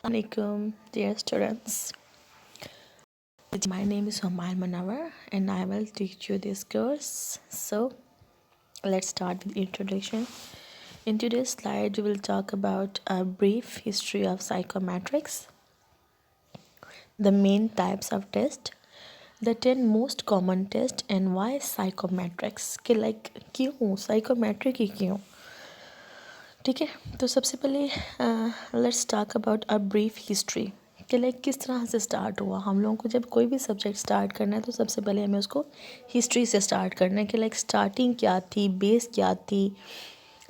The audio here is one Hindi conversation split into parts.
Assalamualaikum, dear students. My name is Humayun Munawar and I will teach you this course. So, let's start with introduction. In today's slide, we will talk about a brief history of psychometrics, the main types of test, the 10 most common tests, and why psychometrics. कि like क्यों psychometric ही क्यों? ठीक है, तो सबसे पहले let's talk about a brief history कि लाइक किस तरह से स्टार्ट हुआ। हम लोगों को जब कोई भी सब्जेक्ट स्टार्ट करना है तो सबसे पहले हमें उसको हिस्ट्री से स्टार्ट करना है कि लाइक स्टार्टिंग क्या थी, बेस क्या थी।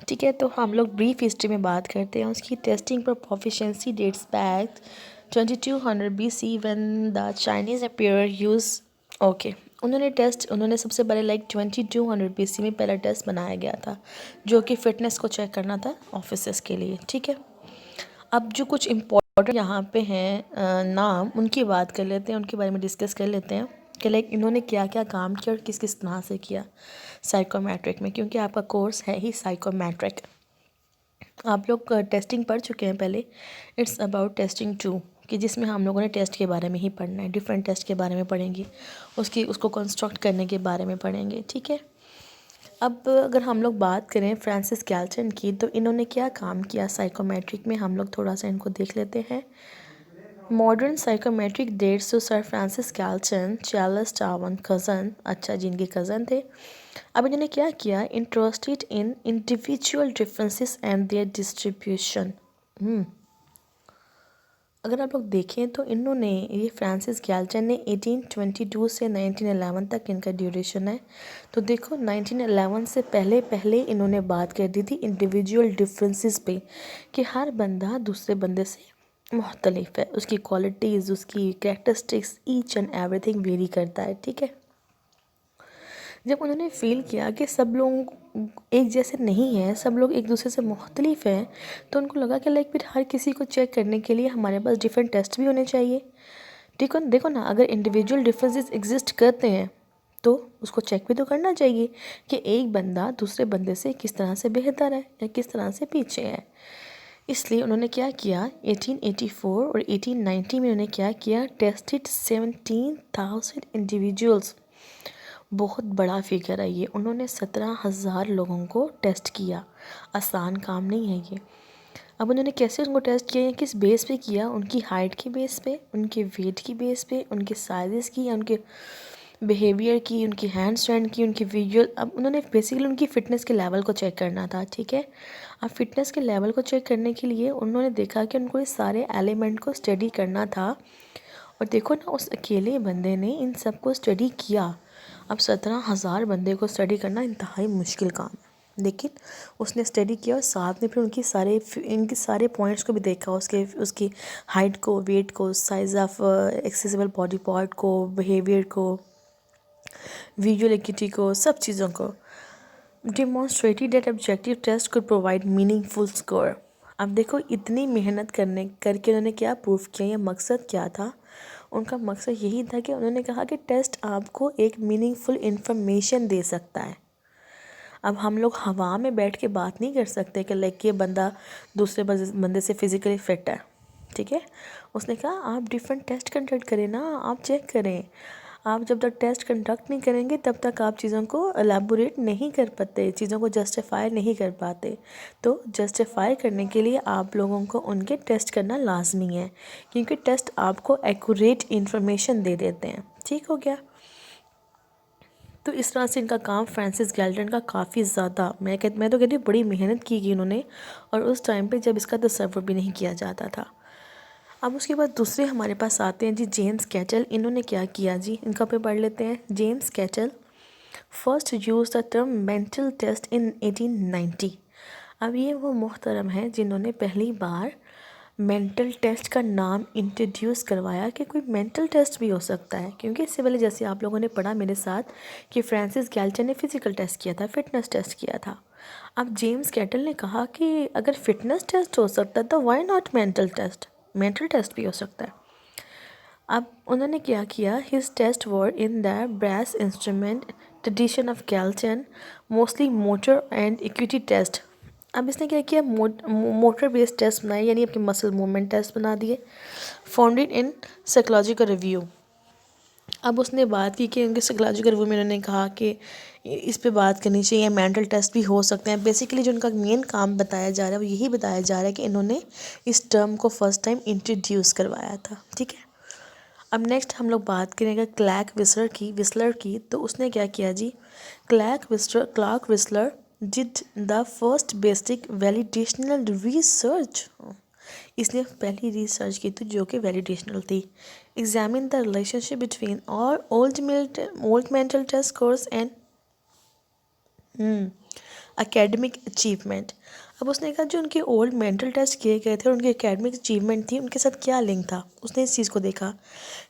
ठीक है, तो हम लोग ब्रीफ हिस्ट्री में बात करते हैं। उसकी टेस्टिंग पर proficiency dates back 2200 BC when the Chinese empire use okay. उन्होंने सबसे पहले लाइक 2200 BC में पहला टेस्ट बनाया गया था जो कि फ़िटनेस को चेक करना था ऑफिसर्स के लिए। ठीक है, अब जो कुछ इम्पोर्टेंट यहाँ पे हैं नाम, उनकी बात कर लेते हैं, उनके बारे में डिस्कस कर लेते हैं कि लाइक इन्होंने क्या क्या काम किया और किस किस तरह से किया साइकोमेट्रिक में, क्योंकि आपका कोर्स है ही साइकोमेट्रिक। आप लोग टेस्टिंग पढ़ चुके हैं पहले, इट्स अबाउट टेस्टिंग 2 कि जिसमें हम लोगों ने टेस्ट के बारे में ही पढ़ना है, डिफरेंट टेस्ट के बारे में पढ़ेंगे, उसको कंस्ट्रक्ट करने के बारे में पढ़ेंगे। ठीक है, अब अगर हम लोग बात करें फ्रांसिस गैल्टन की, तो इन्होंने क्या काम किया साइकोमेट्रिक में, हम लोग थोड़ा सा इनको देख लेते हैं। Modern psychometric dates to sir Francis Galton, Charles Darwin cousin, अच्छा जिनके कज़न थे। अब इन्होंने क्या किया, interested in individual differences and their distribution. अगर आप लोग देखें तो इन्होंने, ये फ्रांसिस गैल्टन ने 1822 से 1911 तक इनका ड्यूरेशन है। तो देखो 1911 से पहले पहले इन्होंने बात कर दी थी इंडिविजुअल डिफरेंसेस पे कि हर बंदा दूसरे बंदे से मुख्तलिफ है, उसकी क्वालिटीज़, उसकी characteristics, each and everything very करता है। ठीक है, जब उन्होंने फ़ील किया कि सब लोग एक जैसे नहीं हैं, सब लोग एक दूसरे से मुख्तलिफ हैं, तो उनको लगा कि लाइक फिर हर किसी को चेक करने के लिए हमारे पास डिफरेंट टेस्ट भी होने चाहिए। देखो ना, अगर इंडिविजुअल डिफरेंसेस एग्जिस्ट करते हैं तो उसको चेक भी तो करना चाहिए कि एक बंदा दूसरे बंदे से किस तरह से बेहतर है या किस तरह से पीछे है। इसलिए उन्होंने क्या किया, 1884 और 1890 में उन्होंने क्या किया, टेस्टेड 17,000 इंडिविजुअल्स। बहुत बड़ा फिगर है ये। उन्होंने 17,000 लोगों को टेस्ट किया, आसान काम नहीं है ये। अब उन्होंने कैसे उनको टेस्ट किया, किस बेस पे किया, उनकी हाइट की बेस पे, उनके वेट की बेस पे, उनके साइज़ की, या उनके बिहेवियर की, उनकी हैंड स्टैंड की, उनकी विजुअल। अब उन्होंने बेसिकली उनकी फ़िटनेस के लेवल को चेक करना था। ठीक है, अब फिटनेस के लेवल को चेक करने के लिए उन्होंने देखा कि उनको इस सारे एलिमेंट को स्टडी करना था। और देखो ना, उस अकेले बंदे ने इन सब को स्टडी किया। अब 17,000 बंदे को स्टडी करना इंतहाई मुश्किल काम है, लेकिन उसने स्टडी किया और साथ में फिर इनके सारे पॉइंट्स को भी देखा, उसकी हाइट को, वेट को, size of accessible body part को, बिहेवियर को, विजुअल एक्टिविटी को, सब चीज़ों को। Demonstrated that objective test could provide meaningful score. अब देखो, इतनी मेहनत करके उन्होंने क्या प्रूव किया, ये मकसद क्या था उनका? मकसद यही था कि उन्होंने कहा कि टेस्ट आपको एक मीनिंगफुल इन्फॉर्मेशन दे सकता है। अब हम लोग हवा में बैठ के बात नहीं कर सकते कि लाइक ये बंदा दूसरे बंदे से फिज़िकली फिट है। ठीक है, उसने कहा आप डिफरेंट टेस्ट कंडक्ट करें ना, आप चेक करें। आप जब तक टेस्ट कंडक्ट नहीं करेंगे तब तक आप चीज़ों को एलेबोरेट नहीं कर पाते, चीज़ों को जस्टिफाई नहीं कर पाते। तो जस्टिफाई करने के लिए आप लोगों को उनके टेस्ट करना लाजमी है, क्योंकि टेस्ट आपको एक्यूरेट इन्फॉर्मेशन दे देते हैं। ठीक हो गया, तो इस तरह से इनका काम फ्रांसिस गैल्टन का काफ़ी ज़्यादा, मैं तो कहती हूँ बड़ी मेहनत की उन्होंने, और उस टाइम पे जब इसका तसव्वुर भी नहीं किया जाता था। अब उसके बाद दूसरे हमारे पास आते हैं जी जेम्स कैटल। इन्होंने क्या किया जी, इनका पे पढ़ लेते हैं। James Cattell first used the term mental test in 1890। अब ये वो मोहतरम है जिन्होंने पहली बार मेंटल टेस्ट का नाम इंट्रोड्यूस करवाया कि कोई मेंटल टेस्ट भी हो सकता है, क्योंकि इससे पहले जैसे आप लोगों ने पढ़ा मेरे साथ कि फ्रांसिस गैल्टन ने फिज़िकल टेस्ट किया था, फिटनेस टेस्ट किया था। अब जेम्स कैटल ने कहा कि अगर फिटनेस टेस्ट हो सकता है तो वाई नॉट मेंटल टेस्ट भी हो सकता है। अब उन्होंने क्या किया, his test were in the brass instrument tradition of Galton, mostly motor and equity test. अब इसने क्या किया, मोटर बेस्ड टेस्ट बनाए, यानी अपने मसल मूवमेंट टेस्ट बना दिए, फाउंडेड इन साइकोलॉजिकल रिव्यू। अब उसने बात की कि उनके साइकोलॉजिकल रिव्यू में उन्होंने कहा कि इस पे बात करनी चाहिए, मेंटल टेस्ट भी हो सकते हैं। बेसिकली जो उनका मेन काम बताया जा रहा है वो यही बताया जा रहा है कि इन्होंने इस टर्म को फर्स्ट टाइम इंट्रोड्यूस करवाया था। ठीक है, अब नेक्स्ट हम लोग बात करेंगे क्लैक विस्लर की। तो उसने क्या किया जी, Clark Wissler did the first basic validational research. इसने पहली रिसर्च की थी जो कि वैलिडेशनल थी। एग्जामिन द रिलेशनशिप बिटवीन और old mental test scores and academic achievement. अब उसने कहा जो उनके ओल्ड मेंटल टेस्ट किए गए थे और उनकी एकेडमिक अचीवमेंट थी, उनके साथ क्या लिंक था, उसने इस चीज़ को देखा।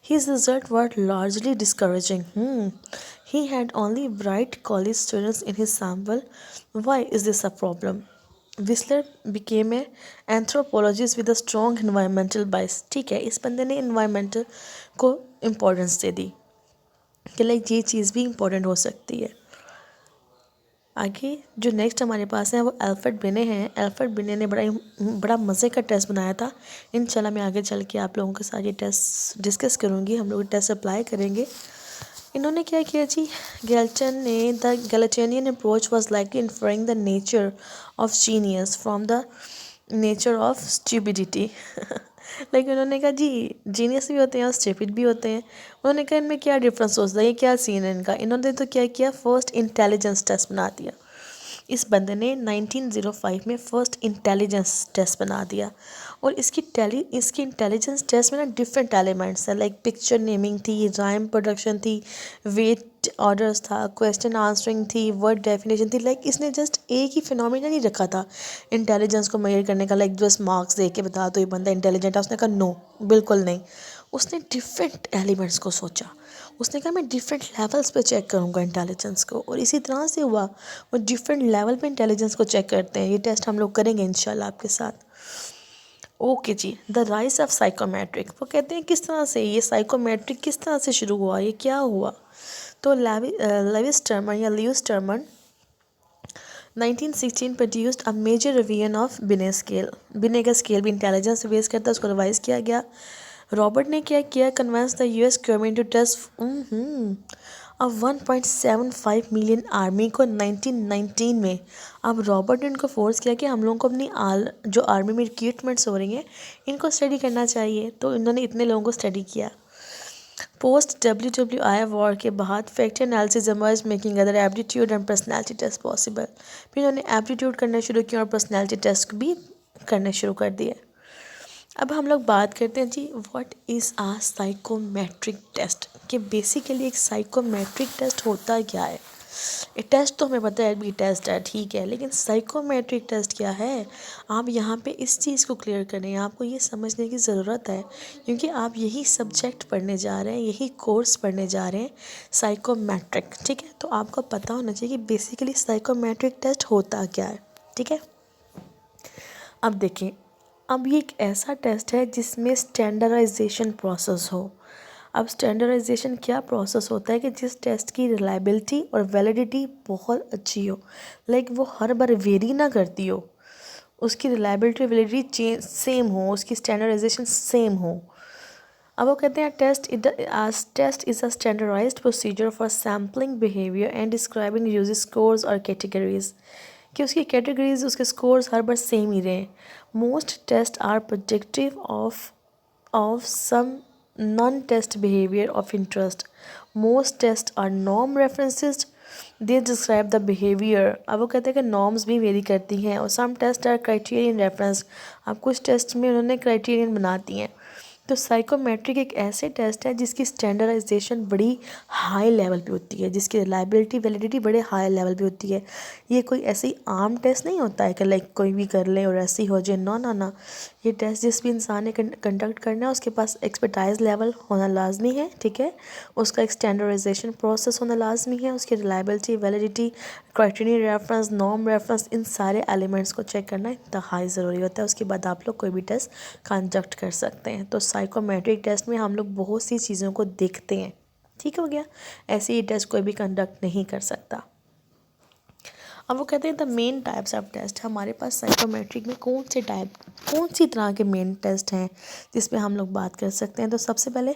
His result were largely discouraging. He had only bright college students in his sample. Why is this a problem? Wissler became a anthropologist with a strong environmental bias. ठीक है, इस बंदे ने इन्वायरमेंटल को इम्पोर्टेंस दे दी कि लाइक ये चीज़ भी इम्पोर्टेंट हो सकती है। आगे जो नेक्स्ट हमारे पास है वो अल्फ्रेड बिने हैं। अल्फ्रेड बिने ने बड़ा मज़े का टेस्ट बनाया था। इंशाल्लाह मैं आगे चल के आप लोगों के साथ ये टेस्ट डिस्कस करूँगी, हम लोग टेस्ट अप्लाई करेंगे। इन्होंने क्या किया जी, गैल्टन ने the Galtonian approach was like inferring the nature of genius from the nature of stupidity. लेकिन उन्होंने कहा जी जीनियस भी होते हैं और स्टूपिड भी होते हैं। उन्होंने कहा इनमें क्या डिफरेंस होता है, ये क्या सीन है इनका। इन्होंने तो क्या किया, फर्स्ट इंटेलिजेंस टेस्ट बना दिया। इस बंदे ने 1905 में फर्स्ट इंटेलिजेंस टेस्ट बना दिया। और इसकी इंटेलिजेंस टेस्ट में ना डिफरेंट एलिमेंट्स हैं, लाइक पिक्चर नेमिंग थी, राइम प्रोडक्शन थी, वेट ऑर्डर्स था, क्वेश्चन आंसरिंग थी, वर्ड डेफिनेशन थी। लाइक इसने जस्ट एक ही फिनोमिना नहीं रखा था इंटेलिजेंस को मेजर करने का, लाइक जस्ट मार्क्स दे के बता तो ये बंदा इंटेलिजेंट है। उसने कहा नो, बिल्कुल नहीं। उसने डिफरेंट एलिमेंट्स को सोचा। उसने कहा मैं डिफरेंट लेवल्स पे चेक करूँगा इंटेलिजेंस को, और इसी तरह से हुआ। वो डिफरेंट लेवल पे इंटेलिजेंस को चेक करते हैं। ये टेस्ट हम लोग करेंगे इंशाल्लाह आपके साथ। ओके जी, द राइज ऑफ साइकोमेट्रिक। वो कहते हैं किस तरह से ये साइकोमेट्रिक किस तरह से शुरू हुआ, ये क्या हुआ। तो लेविस टर्मन या Lewis Terman 1916 produced a major revision of Binet scale. Binet का स्केल भी इंटेलिजेंस से बेस करता है, उसको रिवाइज किया गया। रॉबर्ट ने क्या किया, convince the US government to test अब 1.75 मिलियन आर्मी को 1919 में। अब रॉबर्ट ने उनको फोर्स किया कि हम लोगों को अपनी जो आर्मी में रिक्रूटमेंट्स हो रही हैं इनको स्टडी करना चाहिए। तो इन्होंने इतने लोगों को स्टडी किया। पोस्ट WWI वॉर के बाद factor analysis emerge making other aptitude and personality test possible. फिर इन्होंने एप्टीट्यूड करना शुरू किया और पर्सनैलिटी टेस्ट भी करने शुरू कर दिए। अब हम लोग बात करते हैं जी what is a psychometric test, कि बेसिकली एक साइकोमेट्रिक टेस्ट होता क्या है। ये टेस्ट तो हमें पता है भी टेस्ट है, ठीक है, लेकिन साइकोमेट्रिक टेस्ट क्या है। आप यहाँ पे इस चीज़ को क्लियर करें, आपको ये समझने की ज़रूरत है, क्योंकि आप यही सब्जेक्ट पढ़ने जा रहे हैं, यही कोर्स पढ़ने जा रहे हैं, साइकोमेट्रिक। ठीक है, तो आपको पता होना चाहिए कि बेसिकली साइकोमेट्रिक टेस्ट होता क्या है। ठीक है, अब देखें, अब ये एक ऐसा टेस्ट है जिसमें स्टैंडर्डाइजेशन प्रोसेस हो। अब स्टैंडर्डाइजेशन क्या प्रोसेस होता है कि जिस टेस्ट की रिलायबिलिटी और वैलिडिटी बहुत अच्छी हो, लाइक वो हर बार वेरी ना करती हो, उसकी रिलायबिलिटी और वैलिडिटी सेम हो, उसकी स्टैंडर्डाइजेशन सेम हो। अब वो कहते हैं test is a standardized procedure for sampling behaviour and describing use scores और कैटेगरीज, कि उसकी कैटेगरीज उसके स्कोर्स हर बार सेम ही रहे। Most test are projective of some non test behaviour of interest. Most test are norm references, they describe the behaviour. अब वो कहते हैं कि नॉर्म्स भी वेरी करती हैं, और सम टेस्ट आर क्राइटेरियन रेफरेंस। अब कुछ टेस्ट में उन्होंने क्राइटेरियन बनाती हैं। तो साइकोमेट्रिक एक ऐसे टेस्ट है जिसकी स्टैंडर्डाइजेशन बड़ी हाई लेवल पे होती है, जिसकी रिलायबिलिटी वैलिडिटी बड़े हाई लेवल पे होती है। ये कोई ऐसे ही आम टेस्ट नहीं होता है कि लाइक कोई भी कर ले और ऐसे ही हो जाए, नो ना ना। ये टेस्ट जिस भी इंसान ने कंडक्ट करना है उसके पास एक्सपर्टाइज लेवल होना लाजमी है। ठीक है, उसका एक स्टैंडर्डाइजेशन प्रोसेस होना लाजमी है, उसकी reliability validity criterion reference norm reference, इन सारे एलिमेंट्स को चेक करना इंतहाई ज़रूरी होता है। उसके बाद आप लोग कोई भी टेस्ट कंडक्ट कर सकते हैं। तो साइकोमेट्रिक टेस्ट में हम लोग बहुत सी चीज़ों को देखते हैं। ठीक हो गया, ऐसे ही टेस्ट कोई भी कंडक्ट नहीं कर सकता। अब वो कहते हैं the main types of test, हमारे पास साइकोमेट्रिक में कौन सी तरह के मेन टेस्ट हैं जिसमें हम लोग बात कर सकते हैं। तो सबसे पहले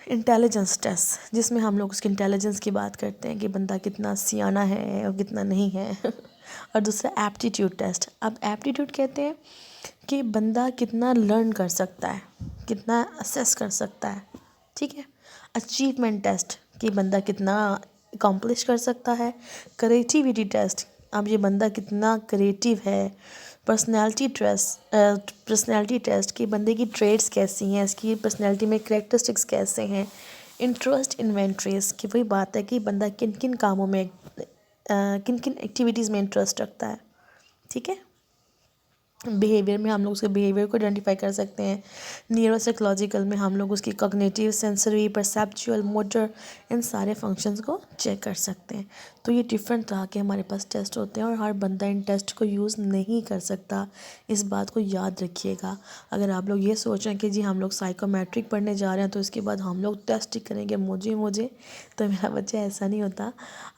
इंटेलिजेंस टेस्ट, जिसमें हम लोग उसकी इंटेलिजेंस की बात करते हैं कि बंदा कितना सियाना है और कितना नहीं है और दूसरा एप्टीट्यूड टेस्ट। अब एप्टीट्यूड कहते हैं कि बंदा कितना लर्न कर सकता है, कितना असेस कर सकता है, ठीक है। अचीवमेंट टेस्ट कि बंदा कितना अकम्प्लिश कर सकता है। क्रिएटिविटी टेस्ट, अब ये बंदा कितना क्रिएटिव है। पर्सनैलिटी टेस्ट कि बंदे की ट्रेड्स कैसी हैं, इसकी पर्सनैलिटी में करेक्टरिस्टिक्स कैसे हैं। इंटरेस्ट इन्वेंट्रीज कि वही बात है कि बंदा किन किन कामों में किन किन एक्टिविटीज़ में इंटरेस्ट रखता है, ठीक है। बिहेवियर में हम लोग उसके बिहेवियर को आइडेंटिफाई कर सकते हैं। न्यूरोसाइकोलॉजिकल में हम लोग उसकी कॉग्निटिव, सेंसरी, परसेप्चुअल, मोटर, इन सारे फंक्शंस को चेक कर सकते हैं। तो ये डिफरेंट तरह के हमारे पास टेस्ट होते हैं और हर बंदा इन टेस्ट को यूज़ नहीं कर सकता, इस बात को याद रखिएगा। अगर आप लोग ये सोच रहे हैं कि जी हम लोग साइकोमेट्रिक पढ़ने जा रहे हैं तो इसके बाद हम लोग टेस्ट ही करेंगे मुझे, तो मेरा बच्चा ऐसा नहीं होता।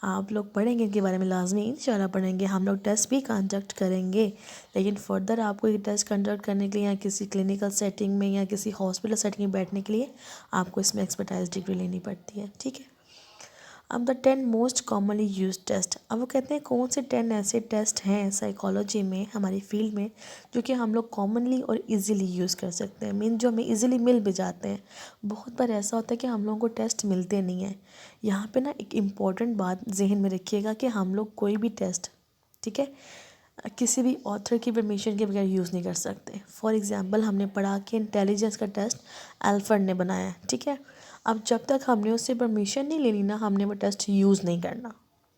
आप लोग पढ़ेंगे इनके बारे में, लाजमी इंशाल्लाह पढ़ेंगे। हम लोग टेस्ट भी कंडक्ट करेंगे, लेकिन फर्दर आपको ये टेस्ट कंडक्ट करने के लिए या किसी क्लिनिकल सेटिंग में या किसी हॉस्पिटल सेटिंग में बैठने के लिए आपको इसमें एक्सपर्टाइज डिग्री लेनी पड़ती है, ठीक है। अब the 10 most commonly use test, अब वो कहते हैं कौन से 10 ऐसे टेस्ट हैं साइकोलॉजी में, हमारी फील्ड में, जो कि हम लोग कॉमनली और इजीली यूज़ कर सकते हैं, मीन जो हमें इजीली मिल भी जाते हैं। बहुत बार ऐसा होता है कि हम लोगों को टेस्ट मिलते नहीं हैं। यहाँ पे ना एक इम्पॉर्टेंट बात जहन में रखिएगा कि हम लोग कोई भी टेस्ट, ठीक है, किसी भी ऑथर की परमिशन के बगैर यूज़ नहीं कर सकते। फॉर एग्ज़ाम्पल हमने पढ़ा कि इंटेलिजेंस का टेस्ट अल्फ्रेड ने बनाया है, ठीक है। अब जब तक हमने उससे परमिशन नहीं लेनी ना, हमने वो टेस्ट यूज़ नहीं करना।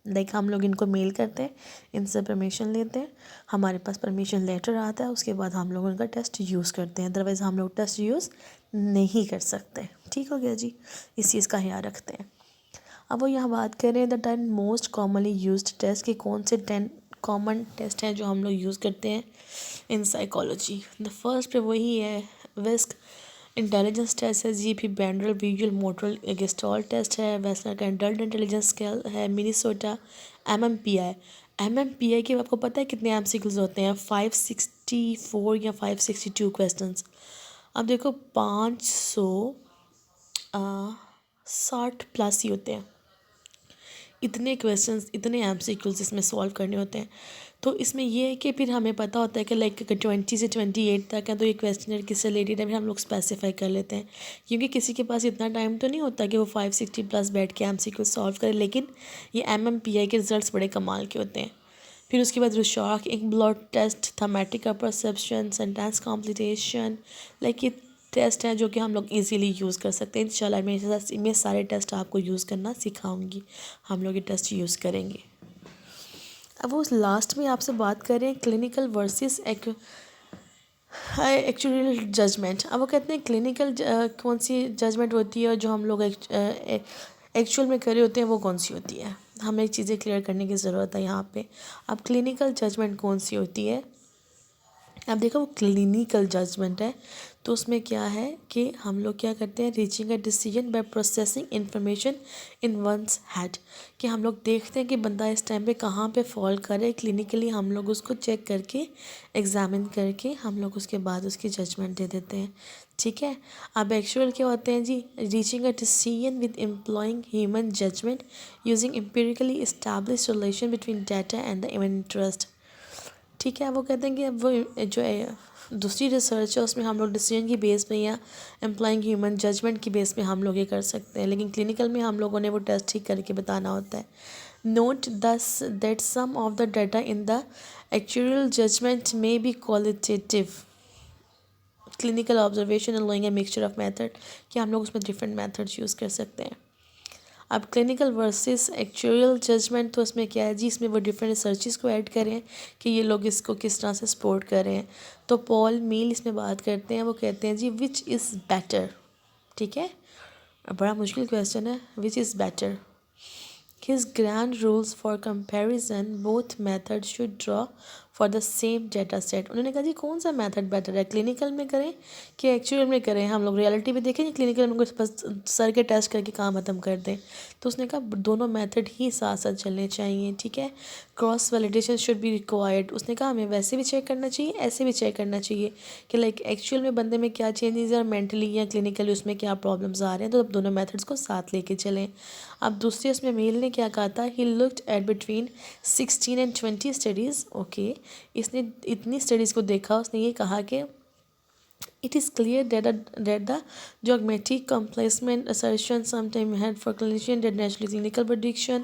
लाइक हम लोग इनको मेल करते हैं, इनसे परमिशन लेते हैं, हमारे पास परमिशन लेटर आता है, उसके बाद हम लोग उनका टेस्ट यूज़ करते हैं, अदरवाइज़ हम लोग टेस्ट यूज़ नहीं कर सकते। ठीक हो गया जी, इस चीज़ का ख्याल रखते हैं। अब वो यहाँ बात कर रहे हैं the 10 most commonly used test कि कौन से 10 कॉमन टेस्ट हैं जो हम लोग यूज़ करते हैं इन साइकोलॉजी। द फर्स्ट पे वही है विस्क इंटेलिजेंस टेस्ट है, GP Bender visual motor gestalt test है, वेस्टर का एडल्ट इंटेलिजेंस स्केल है, मिनीसोटा एमएमपीआई। एमएमपीआई के आपको पता है कितने एमसीक्यूज होते हैं? 564 या 562 क्वेश्चंस। अब देखो 560 प्लस ही होते हैं, इतने क्वेश्चंस, इतने एमसीक्यूज इसमें सॉल्व करने होते हैं। तो इसमें ये है कि फिर हमें पता होता है कि लाइक 20 से 28 तक है तो ये क्वेश्चन किससे रिलेटेड है, फिर हम लोग स्पेसिफाई कर लेते हैं, क्योंकि किसी के पास इतना टाइम तो नहीं होता कि वो 560 प्लस बैठ के एमसीक्यू सॉल्व करे। लेकिन ये एमएमपीआई के रिजल्ट्स बड़े कमाल के होते हैं। फिर उसके बाद Rorschach inkblot test, thematic perception, sentence completion, like ये टेस्ट हैं जो कि हम लोग इजीली यूज़ कर सकते हैं। इंशाल्लाह मैं सारे टेस्ट आपको यूज़ करना सिखाऊंगी, हम लोग ये टेस्ट यूज़ करेंगे। अब वो लास्ट में आपसे बात करें क्लिनिकल वर्सेस एक्चुअल जजमेंट। अब वो कहते हैं क्लिनिकल कौन सी जजमेंट होती है और जो हम लोग एक्चुअल में करे होते हैं वो कौन सी होती है। हमें चीज़ें क्लियर करने की ज़रूरत है यहाँ पे। अब क्लिनिकल जजमेंट कौन सी होती है, अब देखो वो क्लिनिकल जजमेंट है, तो उसमें क्या है कि हम लोग क्या करते हैं, reaching a decision by processing information in once head, कि हम लोग देखते हैं कि बंदा इस टाइम पे कहाँ पे फॉल करे, क्लिनिकली हम लोग उसको चेक करके एग्जामिन करके हम लोग उसके बाद उसकी जजमेंट दे देते हैं। ठीक है। अब एक्चुअल क्या होते हैं जी, reaching a decision with employing human judgment using empirically establish relation between data and the interest. ठीक है। वो कहते हैं कि अब वो जो है दूसरी रिसर्च है उसमें हम लोग डिसीजन की बेस पे या एम्प्लॉइंग ह्यूमन जजमेंट की बेस पे हम लोग ये कर सकते हैं, लेकिन क्लिनिकल में हम लोगों ने वो टेस्ट ठीक करके बताना होता है। Note this that some of the data in the actual judgment may be qualitative clinical observation allowing a mixture of method, कि हम लोग उसमें डिफरेंट मेथड्स यूज़ कर सकते हैं। अब क्लिनिकल वर्सेस एक्चुअल जजमेंट, तो उसमें क्या है जी, इसमें वो डिफरेंट रिसर्चेस को ऐड करें कि ये लोग इसको किस तरह से सपोर्ट कर रहे हैं। तो पॉल मील इसमें बात करते हैं, वो कहते हैं जी विच इज़ बेटर। ठीक है, बड़ा मुश्किल क्वेश्चन है, which is better. His grand rules for comparison, both methods should draw for the same data set. उन्होंने कहा जी कौन सा मेथड बेटर है, क्लिनिकल में करें कि एक्चुअल में करें, हम लोग रियलिटी में देखें, क्लिनिकल में बस सर के टेस्ट करके काम ख़त्म कर दें। तो उसने कहा दोनों मेथड ही साथ साथ चलने चाहिए, ठीक है। Cross validation should be required. उसने कहा हमें वैसे भी चेक करना चाहिए, ऐसे भी चेक करना चाहिए कि लाइक एक्चुअल में बंदे में क्या चेंजेस है और मेंटली या क्लिनिकली उसमें क्या प्रॉब्लम्स आ रहे हैं, तो अब दोनों मेथड्स को साथ लेके चलें। अब दूसरे उसमें मेल ने क्या कहा था, he looked at between 16 and 20 studies. Okay, इसने इतनी स्टडीज़ को देखा, उसने ये कहा कि it is clear that the dogmatic complacent assertion sometimes had for clinician that naturally clinical prediction।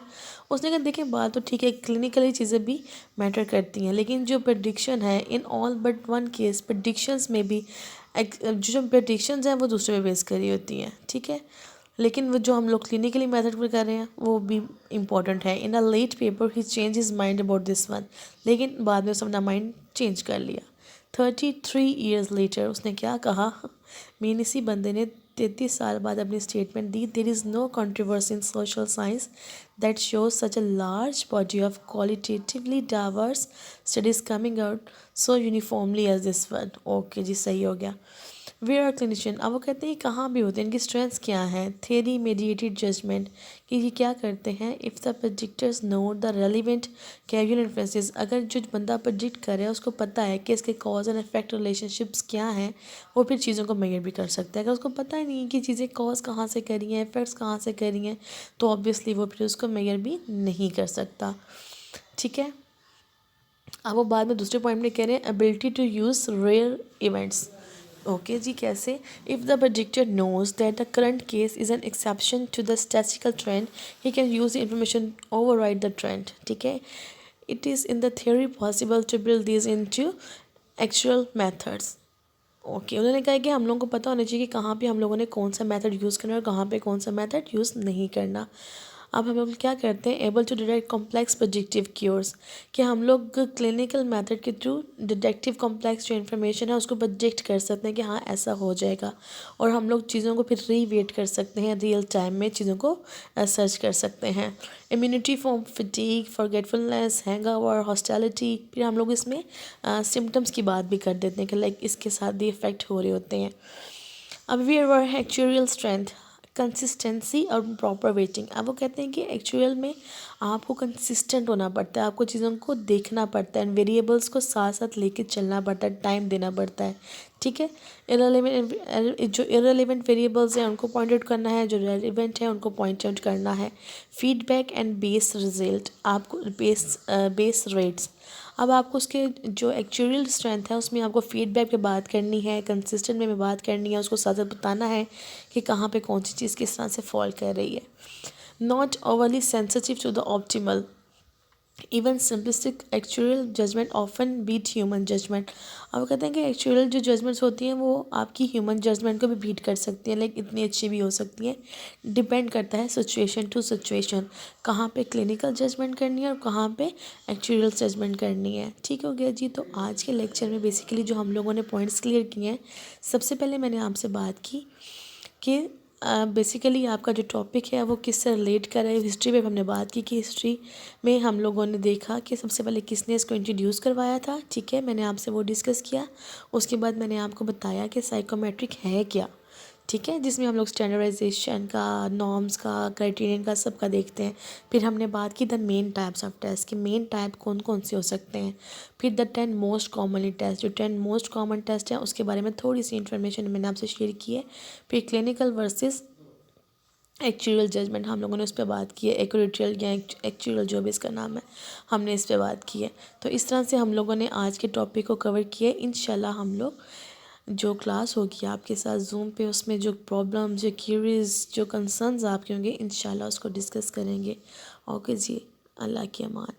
उसने कहा देखें बात तो ठीक है, क्लिनिकली चीज़ें भी मैटर करती हैं, लेकिन जो प्रडिक्शन है in all but one case predictions में भी जो प्रडिक्शंस हैं वो दूसरे पे बेस करी होती हैं, ठीक है। लेकिन वो जो हम लोग क्लिनिकली मेथड पर कर रहे हैं वो भी इम्पॉर्टेंट है। In a late paper he changed his mind about this one, लेकिन बाद में उसने अपना माइंड चेंज कर लिया। 33 ईयर्स लेटर उसने क्या कहा, मीन इसी बंदे ने 33 साल बाद अपनी स्टेटमेंट दी, there is no controversy in social science that shows such a large body of qualitatively diverse studies coming out so uniformly as this one. Okay जी, सही हो गया। वेयर आर क्लिनिशियन, अब वो कहते हैं कहाँ भी होते हैं, इनकी स्ट्रेंथ्स क्या हैं। थेरी मेडिएटेड जजमेंट, कि ये क्या करते हैं, if the predictors know the relevant casual influences, अगर जो बंदा प्रेडिक्ट कर रहा है उसको पता है कि इसके कॉज एंड इफेक्ट रिलेशनशिप्स क्या हैं, वो फिर चीज़ों को मेजर भी कर सकता है। अगर उसको पता ही नहीं है कि चीज़ें कॉज कहाँ से कर रही हैं, इफेक्ट्स कहाँ से कर रही हैं, तो ऑब्वियसली वो फिर उसको मेजर भी नहीं कर सकता, ठीक है। अब वो बाद में दूसरे पॉइंट में कह रहे हैं ability to use rare events. Okay जी, कैसे, if the predictor knows that the current case is an exception to the statistical trend, he can use the information override the trend, ठीक है। It is in the theory possible to build this into actual methods. Okay, उन्होंने कहा कि हम लोगों को पता होना चाहिए कि कहाँ पे हम लोगों ने कौन सा मेथड यूज़ करना है और कहाँ पे कौन सा मेथड यूज़ नहीं करना। अब हम लोग क्या करते हैं, able to detect complex predictive cures, कि हम लोग क्लिनिकल मेथड के थ्रू डिटेक्टिव कॉम्प्लेक्स जो इन्फॉर्मेशन है उसको प्रेडिक्ट कर सकते हैं कि हाँ ऐसा हो जाएगा, और हम लोग चीज़ों को फिर रीवेट कर सकते हैं, रियल टाइम में चीज़ों को सर्च कर सकते हैं। Immunity for fatigue, forgetfulness, hangover, hostility, फिर हम लोग इसमें सिम्टम्स की बात भी कर देते हैं कि लाइक इसके साथ भी इफ़ेक्ट हो रहे होते हैं। अब वेयर है एक्चुअल स्ट्रेंथ, कंसिस्टेंसी और प्रॉपर वेटिंग। अब वो कहते हैं कि एक्चुअल में आपको कंसिस्टेंट होना पड़ता है, आपको चीज़ों को देखना पड़ता है, वेरिएबल्स को साथ साथ लेके चलना पड़ता है, टाइम देना पड़ता है, ठीक है। जो इररिलेवेंट वेरिएबल्स हैं उनको पॉइंट आउट करना है, जो रेलिवेंट है उनको पॉइंट आउट करना है। फीडबैक एंड बेस रिजल्ट, आपको बेस रेट्स, अब आपको उसके जो एक्चुअल स्ट्रेंथ है उसमें आपको फीडबैक पे बात करनी है, कंसिस्टेंट में बात करनी है, उसको साथ साथ बताना है कि कहाँ पे कौन सी चीज़ किस तरह से फॉल कर रही है। Not overly sensitive to the optimal, even simplistic actual judgement often beat human judgement. अब कहते हैं कि एक्चुअल जो जजमेंट्स होती हैं वो आपकी ह्यूमन जजमेंट को भी बीट कर सकती हैं, लाइक इतनी अच्छी भी हो सकती हैं। डिपेंड करता है सिचुएशन टू सिचुएशन, कहाँ पे क्लिनिकल जजमेंट करनी है और कहाँ पे एक्चुअल जजमेंट करनी है। ठीक हो गया जी। तो आज के लेक्चर में बेसिकली जो हम लोगों ने पॉइंट्स क्लियर किए हैं, सबसे पहले मैंने आपसे बात की कि बेसिकली आपका जो टॉपिक है वो किससे रिलेट कर रहा है। हिस्ट्री पे हमने बात की कि हिस्ट्री में हम लोगों ने देखा कि सबसे पहले किसने इसको इंट्रोड्यूस करवाया था, ठीक है, मैंने आपसे वो डिस्कस किया। उसके बाद मैंने आपको बताया कि साइकोमेट्रिक है क्या, ठीक है, जिसमें हम लोग स्टैंडर्डाइजेशन का, नॉर्म्स का, क्राइटेरियन का, सबका देखते हैं। फिर हमने बात की the main types of test, कि मेन टाइप कौन कौन से हो सकते हैं। फिर द 10 मोस्ट कॉमनली टेस्ट, जो 10 मोस्ट कॉमन टेस्ट हैं उसके बारे में थोड़ी सी इन्फॉर्मेशन मैंने आपसे शेयर की है। फिर क्लिनिकल वर्सेस एक्चुअल जजमेंट हम लोगों ने उस पर बात की है, एक्यूरेटियल या एक्चुअल जो भी इसका नाम है, हमने इस पर बात की है। तो इस तरह से हम लोगों ने आज के टॉपिक को कवर किया है। इंशाल्लाह हम लोग जो क्लास होगी आपके साथ जूम पे, उसमें जो प्रॉब्लम, जो क्यूरीज, जो कंसर्न्स आपके होंगे, इंशाल्लाह उसको डिस्कस करेंगे। ओके जी, अल्लाह की अमान।